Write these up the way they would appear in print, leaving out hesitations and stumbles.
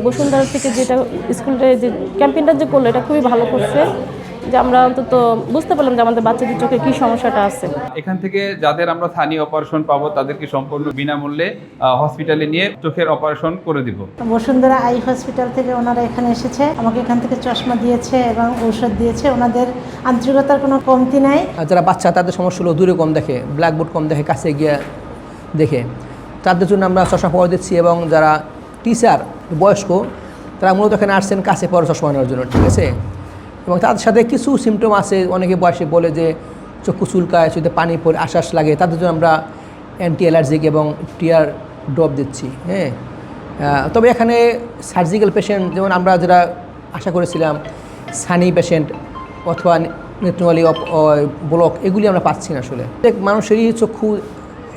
বসুন্ধরা থেকে যেটা স্কুলটা যে ক্যাম্পেইনটা যে করলো এটা খুবই ভালো করছে, যে আমরা অন্তত বুঝতে পারলাম যে আমাদের বাচ্চাদের চোখে কী সমস্যাটা আছে। এখান থেকে যাদের আমরা স্থানীয় অপারেশন পাবো তাদেরকে সম্পূর্ণ বিনামূল্যে হসপিটালে নিয়ে চোখের অপারেশন করে দিব। বসুন্ধরা আই হসপিটাল থেকে ওনারা এখানে এসেছে, আমাকে এখান থেকে চশমা দিয়েছে এবং ঔষধ দিয়েছে। ওনাদের আন্তরিকতার কোনো কমতি নাই। যারা বাচ্চা তাদের সমস্যাগুলো দূরে কম দেখে, ব্ল্যাকবোর্ড কম দেখে, কাছে গিয়ে দেখে, তাদের জন্য আমরা চশমা পাওয়া দিচ্ছি। এবং যারা টিচার বয়স্ক তারা মূলত এখানে আসছেন কাছে পড়া চশমা নেওয়ার জন্য, ঠিক আছে। এবং তাদের সাথে কিছু সিমটম আছে, অনেকে বয়সে বলে যে চক্ষু চুলকায়, চোখে পানি পড়ে, আশ্বাস লাগে, তাদের জন্য আমরা অ্যান্টি অ্যালার্জিক এবং টিয়ার ড্রপ দিচ্ছি। হ্যাঁ, তবে এখানে সার্জিক্যাল পেশেন্ট যেমন আমরা যারা আশা করেছিলাম সানি পেশেন্ট অথবা নেত্রনালী ব্লক এগুলি আমরা পাচ্ছি না। আসলে প্রত্যেক মানুষেরই চক্ষু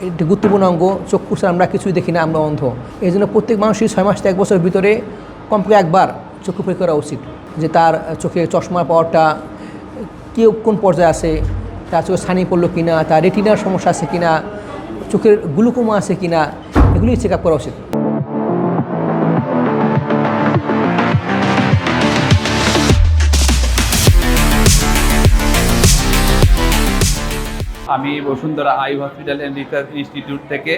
একটি গুরুত্বপূর্ণ অঙ্গ, চক্ষু ছাড়া আমরা কিছুই দেখি না, আমরা অন্ধ। এই জন্য প্রত্যেক মানুষেরই 6 মাস থেকে 1 বছরের ভিতরে কমপক্ষে একবার চক্ষু পরীক্ষা করা উচিত, যে তার চোখে চশমা পাওয়ারটা কোন পর্যায়ে আছে, তার চোখে ছানি পড়লো কিনা, তার রেটিনার সমস্যা আছে কিনা, চোখের গ্লুকোমা আছে কিনা, এগুলি চেক আপ করা উচিত। আমি Bashundhara eye hospital and research institute থেকে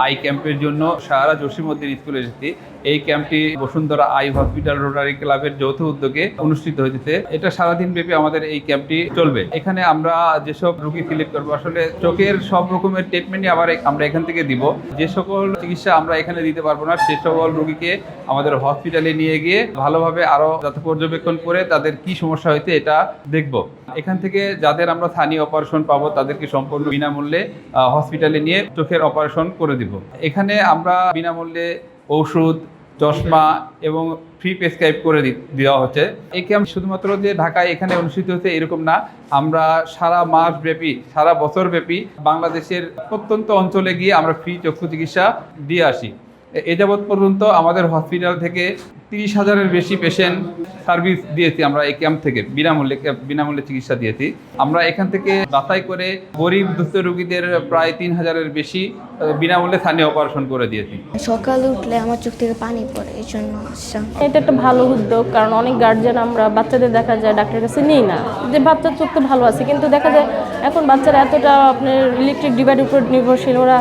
আই ক্যাম্পের জন্য সারা জসিমউদ্দিন স্কুলে এসেছি। এই ক্যাম্পটি বসুন্ধরা আই হসপিটাল রোটারি ক্লাবের যৌথ উদ্যোগে অনুষ্ঠিত হয়েছে। এটা সারাদিন ব্যাপী আমাদের এই ক্যাম্পটি চলবে। এখানে আমরা যেসব রোগী সিলেক্ট করবো, আসলে চোখের সব রকমের ট্রিটমেন্টই আমরা এখান থেকে দিব। যে সকল চিকিৎসা আমরা এখানে দিতে পারবো না সে সকল রোগীকে আমাদের হসপিটালে নিয়ে গিয়ে ভালোভাবে আরো যাতে পর্যবেক্ষণ করে তাদের কি সমস্যা হয়েছে এটা দেখব। এখান থেকে যাদের আমরা স্থানীয় অপারেশন পাবো তাদেরকে সম্পূর্ণ বিনামূল্যে হসপিটালে নিয়ে চোখের অপারেশন করে দিব। এখানে আমরা বিনামূল্যে ঔষধ, চশমা এবং ফ্রি প্রেসক্রাইব করে দেওয়া হচ্ছে। এই ক্যাম্প শুধুমাত্র যে ঢাকায় এখানে অনুষ্ঠিত হচ্ছে এরকম না, আমরা সারা মাস ব্যাপী, সারা বছর ব্যাপী বাংলাদেশের প্রত্যন্ত অঞ্চলে গিয়ে আমরা ফ্রি চক্ষু চিকিৎসা দিয়ে আসি। এ যাবৎ পর্যন্ত আমাদের হসপিটাল থেকে 30,000-এর বেশি পেশেন্ট সার্ভিস দিয়েছি। আমরা এই ক্যাম্প থেকে বিনামূল্যে চিকিৎসা দিয়েছি। আমরা এখান থেকে বাছাই করে গরিব দুস্থ রোগীদের প্রায় 3,000-এর বেশি বিনামূল্যে স্থানীয় অপারেশন করে দিয়েছি। সকালে উঠলে আমার চোখ থেকে পানি পড়ে, এই জন্য আসলাম। এটা একটা ভালো উদ্যোগ, কারণ অনেক গার্জিয়ান আমরা বাচ্চাদের দেখা যায় ডাক্তারের কাছে নিই না, যে বাচ্চার চোখ তো ভালো আছে, কিন্তু দেখা যায় এখন বাচ্চারা এতটা আপনার ইলেকট্রিক ডিভাইসের উপর নির্ভরশীল, ওরা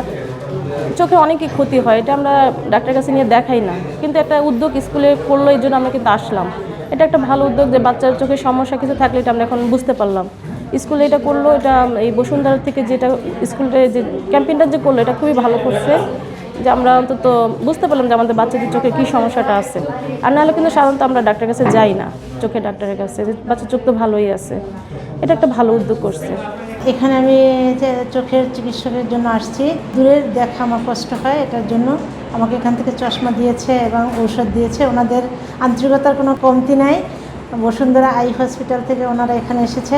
চোখে অনেকই ক্ষতি হয়, এটা আমরা ডাক্তারের কাছে নিয়ে দেখাই না। কিন্তু একটা উদ্যোগ স্কুলে করলো, এই জন্য আমরা কিন্তু আসলাম। এটা একটা ভালো উদ্যোগ, যে বাচ্চার চোখের সমস্যা কিছু থাকলে এটা আমরা এখন বুঝতে পারলাম। স্কুলে এটা করলো, এটা এই বসুন্ধরা থেকে যেটা স্কুলটা যে ক্যাম্পেইনটা যে করলো এটা খুবই ভালো করছে, যে আমরা অন্তত বুঝতে পারলাম যে আমাদের বাচ্চাদের চোখে কী সমস্যাটা আছে। আর নাহলে কিন্তু সাধারণত আমরা ডাক্তারের কাছে যাই না, চোখের ডাক্তারের কাছে, যে বাচ্চার চোখ তো ভালোই আছে। এটা একটা ভালো উদ্যোগ করছে। এখানে আমি যে চোখের চিকিৎসকের জন্য আসছি, দূরের দেখা আমার কষ্ট হয়, এটার জন্য আমাকে এখান থেকে চশমা দিয়েছে এবং ঔষধ দিয়েছে। ওনাদের আন্তরিকতার কোনো কমতি নাই। বসুন্ধরা আই হসপিটাল থেকে ওনারা এখানে এসেছে।